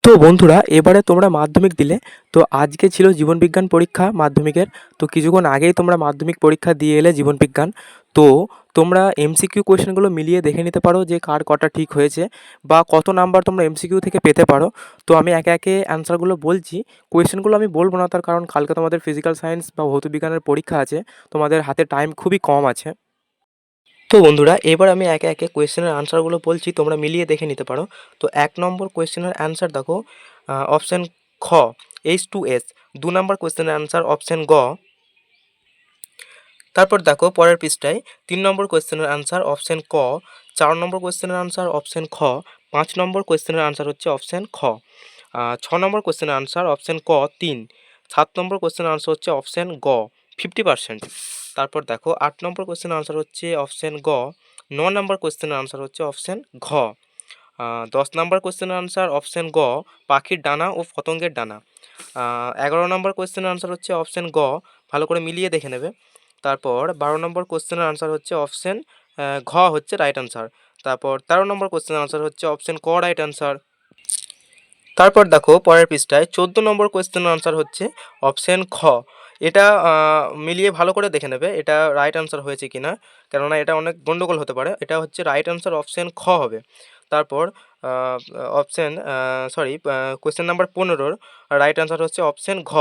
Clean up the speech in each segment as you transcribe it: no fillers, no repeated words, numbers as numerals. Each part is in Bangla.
তো বন্ধুরা, এবারে তোমরা মাধ্যমিক দিলে। তো আজকে ছিল জীবনবিজ্ঞান পরীক্ষা মাধ্যমিকের। তো কিছুক্ষণ আগেই তোমরা মাধ্যমিক পরীক্ষা দিয়ে এলে জীবনবিজ্ঞান। তো তোমরা এমসিকিউ কোয়েশ্চেনগুলো মিলিয়ে দেখে নিতে পারো যে কার কটা ঠিক হয়েছে বা কত নাম্বার তোমরা এমসিকিউ থেকে পেতে পারো। তো আমি একে একে অ্যান্সারগুলো বলছি। কোয়েশ্চেনগুলো আমি বলবো না, তার কারণ কালকে তোমাদের ফিজিক্যাল সায়েন্স বা ভৌত বিজ্ঞানের পরীক্ষা আছে। তোমাদের হাতে টাইম খুবই কম আছে। তো বন্ধুরা, এবার আমি একে একে কোয়েশ্চেনের আনসারগুলো বলছি, তোমরা মিলিয়ে দেখে নিতে পারো। তো 1 নম্বর কোয়েশ্চেনের অ্যান্সার দেখো, অপশান খ H2S। 2 নম্বর কোয়েশ্চেনের অ্যান্সার অপশান গ। তারপর দেখো পরের পৃষ্ঠায় 3 নম্বর কোয়েশ্চেনের অ্যান্সার অপশান ক। 4 নম্বর কোয়েশ্চেনের অ্যান্সার অপশান খ। 5 নম্বর কোয়েশ্চেনের অ্যান্সার হচ্ছে অপশান খ। 6 নম্বর কোয়েশ্চেনের অ্যান্সার অপশান ক 3। 7 নম্বর কোয়েশ্চেনের আনসার হচ্ছে অপশান গ 50%। তারপর দেখো 8 নম্বর কোয়েশ্চেনের আনসার হচ্ছে অপশান গ। 9 নম্বর কোয়েশ্চেনের আনসার হচ্ছে অপশান ঘ। 10 নম্বর কোয়েশ্চেনের আনসার অপশান গ পাখির ডানা ও পতঙ্গের ডানা। 11 নম্বর কোয়েশ্চেনের আনসার হচ্ছে অপশান গ, ভালো করে মিলিয়ে দেখে নেবে। তারপর 12 নম্বর কোয়েশ্চেনের আনসার হচ্ছে অপশান ঘ হচ্ছে রাইট আনসার। তারপর 13 নম্বর কোয়েশ্চেনের আনসার হচ্ছে অপশান ক রাইট আনসার। তারপর দেখো পরের পৃষ্ঠায় 14 নম্বর কোয়েশ্চেনের আনসার হচ্ছে অপশান খ। এটা মিলিয়ে ভালো করে দেখে নেবে এটা রাইট আনসার হয়েছে কিনা, কেননা এটা অনেক গন্ডগোল হতে পারে। এটা হচ্ছে রাইট আনসার অপশান খ হবে। তারপর অপশান সরি কোয়েশ্চেন নাম্বার 15-র রাইট আনসার হচ্ছে অপশান ঘ।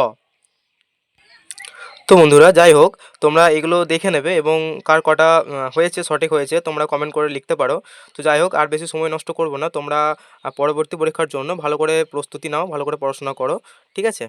তো বন্ধুরা, যাই হোক, তোমরা এগুলো দেখে নেবে এবং কার কটা হয়েছে সঠিক হয়েছে তোমরা কমেন্ট করে লিখতে পারো। তো যাই হোক, আর বেশি সময় নষ্ট করবো না। তোমরা পরবর্তী পরীক্ষার জন্য ভালো করে প্রস্তুতি নাও, ভালো করে পড়াশোনা করো। ঠিক আছে?